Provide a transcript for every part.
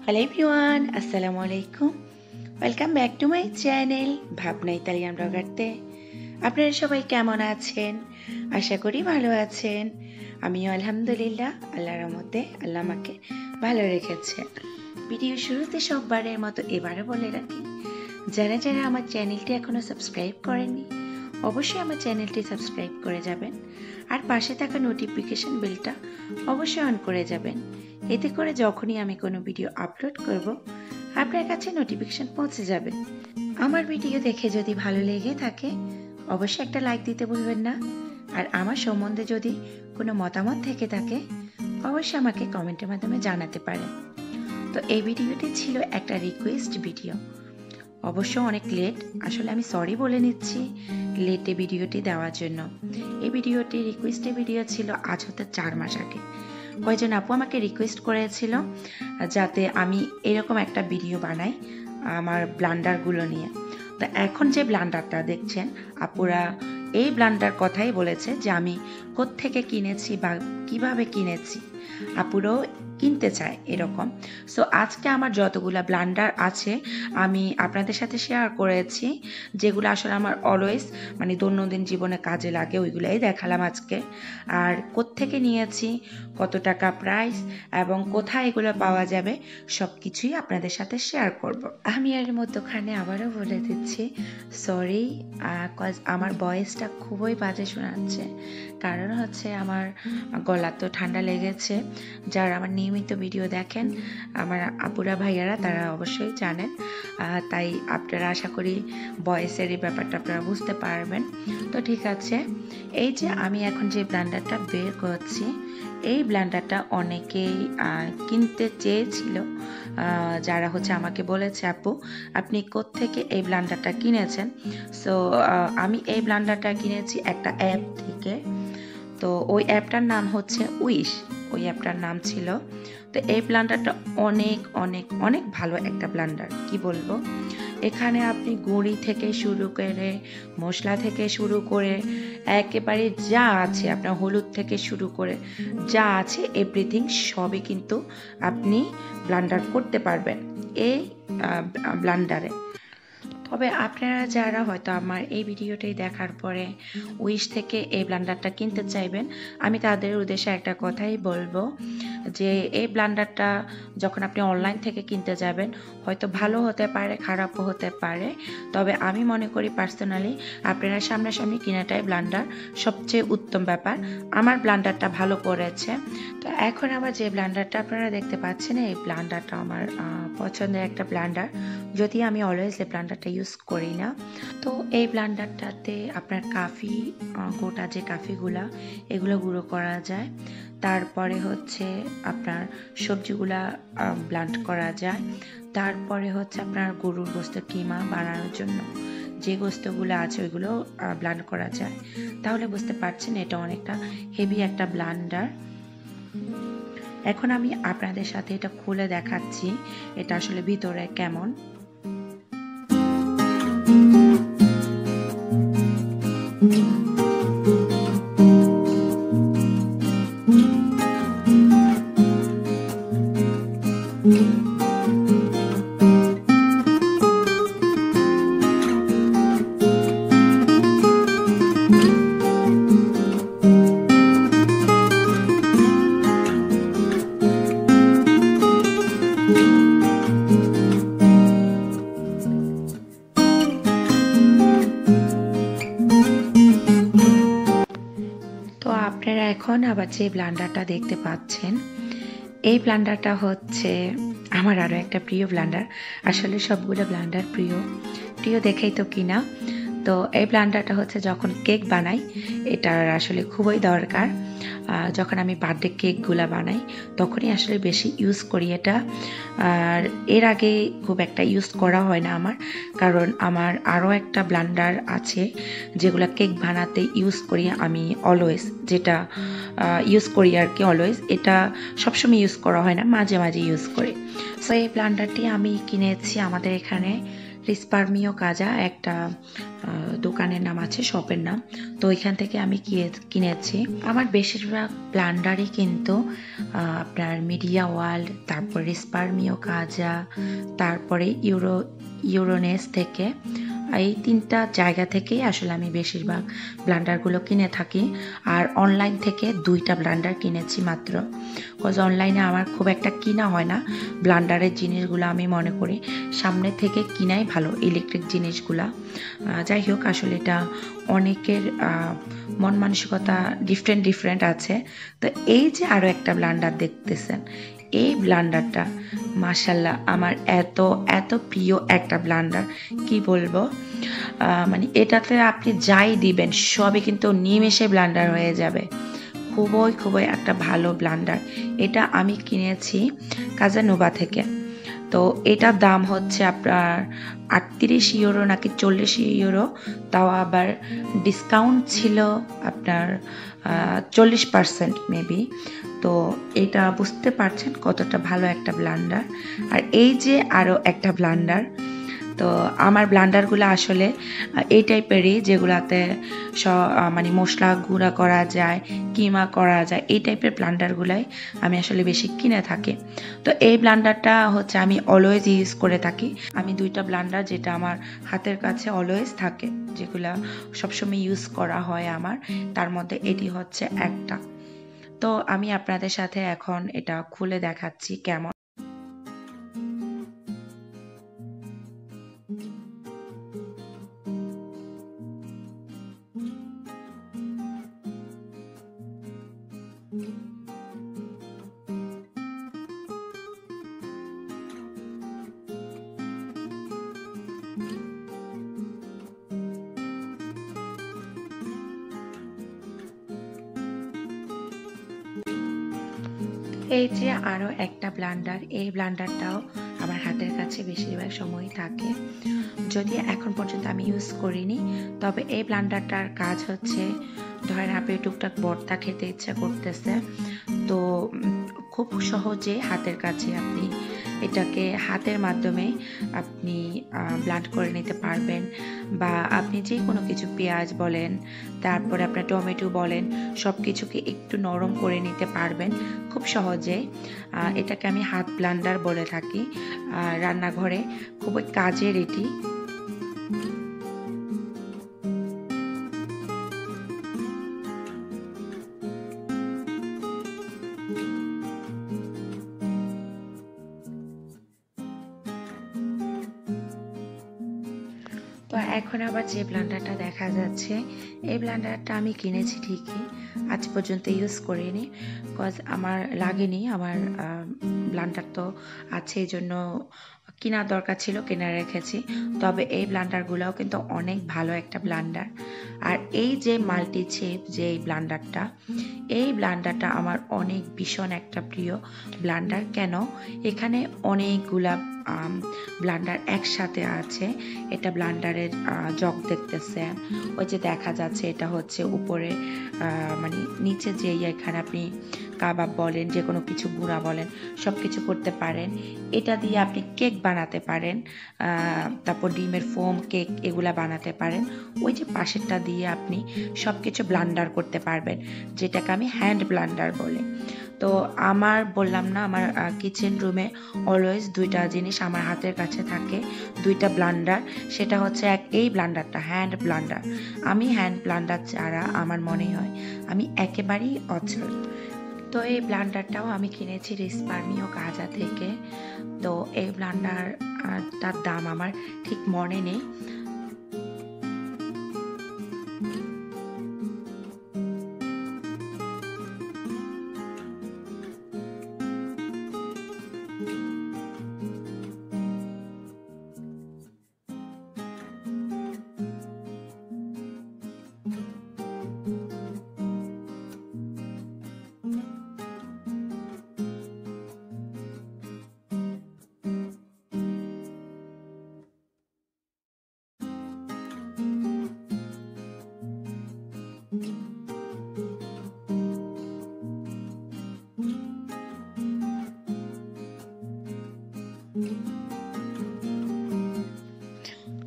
Hello everyone, Assalamu alaikum. Welcome back to my channel ভাবনা Italian ব্লগারতে। আপনারা সবাই কেমন আছেন? আশা করি ভালো আছেন। আমিও আলহামদুলিল্লাহ, আল্লাহর রহমতে আল্লাহ আমাকে ভালো রেখেছে। ভিডিও শুরুতে সববারের মতো এবারে বলে রাখি, যারা যারা আমার চ্যানেলটি এখনো সাবস্ক্রাইব করেননি অবশ্যই আমার চ্যানেলটি সাবস্ক্রাইব করে যাবেন, আর পাশে থাকা নোটিফিকেশন বেলটা অবশ্যই অন করে যাবেন। এতে করে যখনই আমি কোনো ভিডিও আপলোড করব আপনার কাছে নোটিফিকেশন পৌঁছে যাবে। আমার ভিডিও দেখে যদি ভালো লেগে থাকে অবশ্যই একটা লাইক দিতে ভুলবেন না, আর আমার সম্বন্ধে যদি কোনো মতামত থেকে থাকে অবশ্যই আমাকে কমেন্টের মাধ্যমে জানাতে পারেন। তো এই ভিডিওটি ছিল একটা রিকোয়েস্ট ভিডিও, অবশ্য অনেক লেট, আসলে আমি সরি বলে নিচ্ছি লেটে ভিডিওটি দেওয়ার জন্য। এই ভিডিওটি রিকোয়েস্টের ভিডিও ছিল আজ হতে 4 মাস আগে। কয়েকজন আপু আমাকে রিকোয়েস্ট করেছিল যাতে আমি এরকম একটা ভিডিও বানাই আমার ব্লান্ডারগুলো নিয়ে। তো এখন যে ব্লান্ডারটা দেখছেন আপুরা এই ব্লান্ডার কথাই বলেছে যে আমি কোত্থেকে কিনেছি বা কিভাবে কিনেছি, আপুরাও কিনতে চায় এরকম। সো আজকে আমার যতগুলা ব্লান্ডার আছে আমি আপনাদের সাথে শেয়ার করেছি, যেগুলো আসলে আমার অলওয়েজ মানে দৈনন্দিন জীবনে কাজে লাগে ওইগুলাই দেখালাম আজকে। আর কোত্থেকে নিয়েছি, কত টাকা প্রাইস এবং কোথায় এগুলো পাওয়া যাবে সব কিছুই আপনাদের সাথে শেয়ার করব। আমি এর মধ্যখানে আবারও বলে দিচ্ছি সরি, কজ আমার ভয়েসটা খুবই বাজে শোনাচ্ছে। কারণ হচ্ছে আমার গলা তো ঠান্ডা লেগেছে। যারা আমার নিয়মিত ভিডিও দেখেন আমার আপুরা ভাইয়ারা তারা অবশ্যই জানেন, তাই আপনারা আশা করি ভয়েসের এই ব্যাপারটা আপনারা বুঝতে পারবেন। তো ঠিক আছে, এই যে আমি এখন যে ব্লেন্ডারটা বের করছি এই ব্লেন্ডারটা অনেকেই কিনতে চেয়েছিল, যারা হচ্ছে আমাকে বলেছে আপু আপনি কোত্থেকে এই ব্লেন্ডারটা কিনেছেন। সো আমি এই ব্লেন্ডারটা কিনেছি একটা অ্যাপ থেকে। তো ওই অ্যাপটার নাম হচ্ছে উইশ, ওই অ্যাপটার নাম ছিল। তো এই ব্লেন্ডারটা অনেক অনেক অনেক ভালো একটা ব্লেন্ডার, কি বলবো। এখানে আপনি গুঁড়ি থেকে শুরু করে মশলা থেকে শুরু করে একেবারে যা আছে আপনার হলুদ থেকে শুরু করে যা আছে এভরিথিং সবই কিন্তু আপনি ব্লেন্ডার করতে পারবেন এই ব্লেন্ডারে। তবে আপনারা যারা হয়তো আমার এই ভিডিওটি দেখার পরে উইশ থেকে এই ব্লেন্ডারটা কিনতে চাইবেন, আমি তাদের উদ্দেশ্যে একটা কথাই বলবো যে এই ব্লেন্ডারটা যখন আপনি অনলাইন থেকে কিনতে যাবেন হয়তো ভালো হতে পারে খারাপও হতে পারে, তবে আমি মনে করি পার্সোনালি আপনারা সামনাসামনি কিনাটাই ব্লেন্ডার সবচেয়ে উত্তম ব্যাপার। আমার ব্লেন্ডারটা ভালো করেছে। তো এখন আবার যে ব্লেন্ডারটা আপনারা দেখতে পাচ্ছেন এই ব্লেন্ডারটা আমার পছন্দের একটা ব্লেন্ডার, যদি আমি অলওয়েজ এই ব্লেন্ডারটা ইউজ করি না। তো এই ব্লেন্ডারটাতে আপনার কাফি গোটা যে কাফিগুলা এগুলো গুঁড়ো করা যায়, তারপরে হচ্ছে আপনার সবজিগুলা ব্লেন্ড করা যায়, তারপরে হচ্ছে আপনার গরুর গোস্ত কিমা বানানোর জন্য যে গোস্তগুলো আছে ওইগুলো ব্লেন্ড করা যায়। তাহলে বুঝতে পারছেন এটা অনেকটা হেভি একটা ব্লেন্ডার। এখন আমি আপনাদের সাথে এটা খুলে দেখাচ্ছি এটা আসলে ভিতরে কেমন। আপনারা এখন আবার যে ব্লেন্ডারটা দেখতে পাচ্ছেন এই ব্লেন্ডারটা হচ্ছে আমার আরও একটা প্রিয় ব্লেন্ডার। আসলে সবগুলো ব্লেন্ডার প্রিয় প্রিয় দেখেই তো কিনা। তো এই ব্লেন্ডারটা হচ্ছে যখন কেক বানাই এটার আসলে খুবই দরকার। যখন আমি বার্থডে কেকগুলা বানাই তখনই আসলে বেশি ইউজ করি এটা। আর এর আগে খুব একটা ইউজ করা হয় না আমার, কারণ আমার আরও একটা ব্লেন্ডার আছে যেগুলো কেক বানাতে ইউজ করি আমি অলওয়েজ, যেটা ইউজ করি আর কি অলওয়েজ। এটা সবসময় ইউজ করা হয় না, মাঝে মাঝে ইউজ করি। সো এই ব্লেন্ডারটি আমি কিনেছি আমাদের এখানে রিস্পারমিও কাজা একটা দোকানের নাম আছে, শপের নাম। তো এখান থেকে আমি কিনেছি। আমার বেশিরভাগ ব্লান্ডারই কিন্তু আপনার মিডিয়া ওয়ার্ল্ড, তারপর রিস্পারমিও কাজা, তারপরে ইউরোনেস থেকে, এই 3টা জায়গা থেকেই আসলে আমি বেশিরভাগ ব্লান্ডারগুলো কিনে থাকি। আর অনলাইন থেকে 2টা ব্লান্ডার কিনেছি মাত্র, বিকজ অনলাইনে আমার খুব একটা কিনা হয় না ব্লান্ডারের জিনিসগুলো। আমি মনে করি সামনে থেকে কিনাই ভালো ইলেকট্রিক জিনিসগুলা। যাই হোক, আসলে এটা অনেকের মন মানসিকতা ডিফারেন্ট আছে। তো এই যে আরও একটা ব্লান্ডার দেখতেছেন, এই ব্লান্ডারটা মাশাল্লাহ আমার এত প্রিয় একটা ব্লান্ডার, কি বলবো। মানে এটাতে আপনি যাই দিবেন সবই কিন্তু নিমেষে ব্লান্ডার হয়ে যাবে। খুবই একটা ভালো ব্লান্ডার। এটা আমি কিনেছি কাজানোভা থেকে। তো এটার দাম হচ্ছে আপনার 38 ইউরো নাকি 40 ইউরো, তাও আবার ডিসকাউন্ট ছিল আপনার 40% মেবি। তো এটা বুঝতে পারছেন কতটা ভালো একটা ব্লান্ডার। আর এই যে আরও একটা ব্লান্ডার, তো আমার ব্লান্ডারগুলো আসলে এই টাইপেরই, যেগুলাতে মানে মশলা গুঁড়া করা যায়, কিমা করা যায়, এই টাইপের ব্লান্ডারগুলাই আমি আসলে বেশি কিনে থাকি। তো এই ব্লান্ডারটা হচ্ছে আমি অলওয়েজ ইউজ করে থাকি। আমি 2টা ব্লান্ডার যেটা আমার হাতের কাছে অলওয়েজ থাকে, যেগুলা সবসময় ইউজ করা হয় আমার, তার মধ্যে এটি হচ্ছে একটা। তো আমি আপনাদের সাথে এখন এটা খুলে দেখাচ্ছি কেমন। এই যে আরও একটা ব্লান্ডার, এই ব্লান্ডারটাও আমার হাতের কাছে বেশিরভাগ সময় থাকে, যদি এখন পর্যন্ত আমি ইউজ করিনি। তবে এই ব্লান্ডারটার কাজ হচ্ছে, ধরেন আপনি টুকটাক ভর্তা খেতে ইচ্ছা করতেছে, তো খুব সহজে হাতের কাছে আপনি এটাকে হাতের মাধ্যমে আপনি ব্লান্ড করে নিতে পারবেন। বা আপনি যে কোনো কিছু, পেঁয়াজ বলেন, তারপরে আপনার টমেটো বলেন, সব কিছুকে একটু নরম করে নিতে পারবেন খুব সহজে। এটাকে আমি হাত ব্লান্ডার বলে থাকি। রান্নাঘরে খুবই কাজের এটি। তো এখন আবার যে ব্লান্ডারটা দেখা যাচ্ছে, এই ব্লান্ডারটা আমি কিনেছি ঠিকই, আজ পর্যন্ত ইউজ করিনি, বিকজ আমার লাগেনি। আমার ব্লান্ডার তো আছে, এই জন্য কেনার দরকার ছিল, কিনে রেখেছি। তবে এই ব্লান্ডারগুলোও কিন্তু অনেক ভালো একটা ব্লান্ডার। আর এই যে মাল্টি চেপ যে ব্লান্ডারটা, এই ব্লান্ডারটা আমার অনেক ভীষণ একটা প্রিয় ব্লান্ডার। কেন? এখানে অনেকগুলা ব্লান্ডার একসাথে আছে। এটা ব্লান্ডারের জগ দেখতেছেন, ওই যে দেখা যাচ্ছে, এটা হচ্ছে উপরে মানে নিচে যে এখানে আপনি কাবাব বলেন, যে কোনো কিছু গুঁড়া বলেন, সব কিছু করতে পারেন। এটা দিয়ে আপনি কেক বানাতে পারেন, তারপর ডিমের ফোম কেক এগুলা বানাতে পারেন। ওই যে পাশেরটা দিয়ে আপনি সব কিছু ব্লান্ডার করতে পারবেন, যেটাকে আমি হ্যান্ড ব্লান্ডার বলি। তো আমার বললাম না, আমার কিচেন রুমে অলওয়েজ 2টা জিনিস আমার হাতের কাছে থাকে, 2টা ব্লান্ডার। সেটা হচ্ছে এই ব্লান্ডারটা হ্যান্ড ব্লান্ডার। আমি হ্যান্ড ব্লান্ডার ছাড়া আমার মনে হয় আমি একেবারেই অচল। তো এই ব্লান্ডারটাও আমি কিনেছি রিস্পারমিও কাজা থেকে। তো এই ব্লান্ডারটার দাম আমার ঠিক মনে নেই।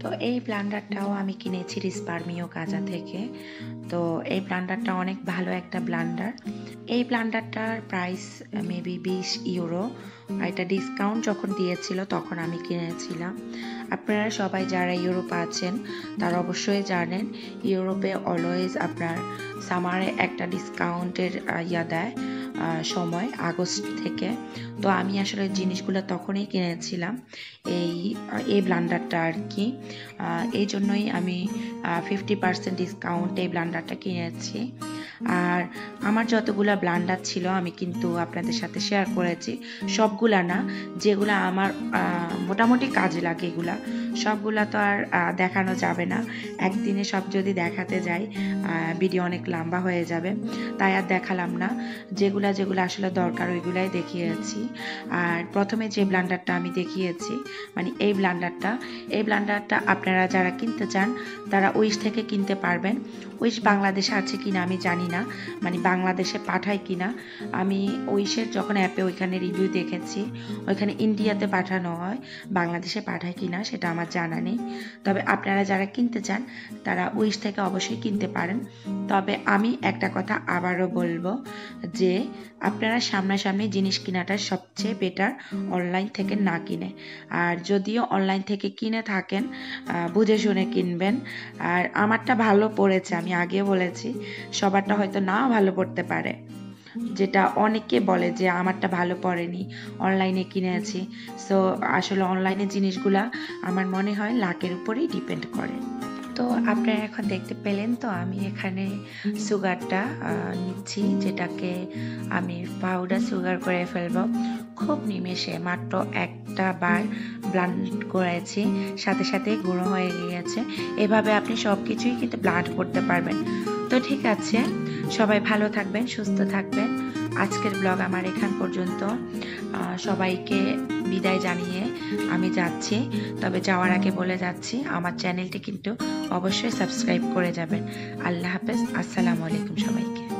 তো এই ব্লান্ডারটাও আমি কিনেছি রিসপারমিও কাজা থেকে। তো এই ব্লান্ডারটা অনেক ভালো একটা ব্লান্ডার। এই ব্লান্ডারটার প্রাইস মেবি 20 ইউরো। এটা ডিসকাউন্ট যখন দিয়েছিল তখন আমি কিনেছিলাম। আপনারা সবাই যারা ইউরোপে আছেন তারা অবশ্যই জানেন ইউরোপে অলওয়েজ আপনার সামারে একটা ডিসকাউন্টের দেয় সময় আগস্ট থেকে। তো আমি আসলে জিনিসগুলো তখনই কিনেছিলাম এই ব্লান্ডারটা আর কি। এই জন্যই আমি 50% ডিসকাউন্ট এই ব্লান্ডারটা কিনেছি। আর আমার যতগুলো ব্লান্ডার ছিল আমি কিন্তু আপনাদের সাথে শেয়ার করেছি, সবগুলা না, যেগুলো আমার মোটামুটি কাজে লাগে এগুলা সবগুলা তো আর দেখানো যাবে না। একদিনে সব যদি দেখাতে যাই ভিডিও অনেক লম্বা হয়ে যাবে, তাই আর দেখালাম না। যেগুলো আসলে দরকার ওইগুলাই দেখিয়েছি। আর প্রথমে যে ব্লান্ডারটা আমি দেখিয়েছি মানে এই ব্লান্ডারটা আপনারা যারা কিনতে চান তারা উইশ থেকে কিনতে পারবেন। উইশ বাংলাদেশে আছে কিনা আমি জানি না, মানে বাংলাদেশে পাঠায় কিনা। আমি উইশের যখন অ্যাপে ওইখানে রিভিউ দেখেছি ওইখানে ইন্ডিয়াতে পাঠানো হয়, বাংলাদেশে পাঠায় কিনা সেটা আমার জানা নেই। তবে আপনারা যারা কিনতে চান তারা উইশ থেকে অবশ্যই কিনতে পারেন। তবে আমি একটা কথা আবারও বলবো যে আপনারা সামনাসামনি জিনিস কেনাটা সবচেয়ে বেটার, অনলাইন থেকে না কিনে। আর যদিও অনলাইন থেকে কিনে থাকেন বুঝে শুনে কিনবেন। আর আমারটা ভালো পড়েছে, আমি আগে বলেছি, সবারটা হয়তো না ভালো পড়তে পারে, যেটা অনেকে বলে যে আমারটা ভালো পড়েনি অনলাইনে কিনেছি। সো আসলে অনলাইনে জিনিসগুলা আমার মনে হয় লাকের উপরেই ডিপেন্ড করে। তো আপনারা এখন দেখতে পেলেন তো আমি এখানে সুগারটা নিচ্ছি, যেটাকে আমি পাউডার সুগার করে ফেলবো খুব নিমেষে। মাত্র একটা বার ব্লান্ড করেছি, সাথে সাথে গুঁড়ো হয়ে গিয়েছে। এভাবে আপনি সব কিছুই কিন্তু ব্লান্ড করতে পারবেন। তো ঠিক আছে, সবাই ভালো থাকবেন, সুস্থ থাকবেন। আজকের ব্লগ আমার এখান পর্যন্ত। সবাইকে বিদায় জানিয়ে আমি যাচ্ছি। তবে যাওয়ার আগে বলে যাচ্ছি আমার চ্যানেলটি কিন্তু অবশ্যই সাবস্ক্রাইব করে যাবেন। আল্লাহ হাফেজ, আসসালামু আলাইকুম সবাইকে।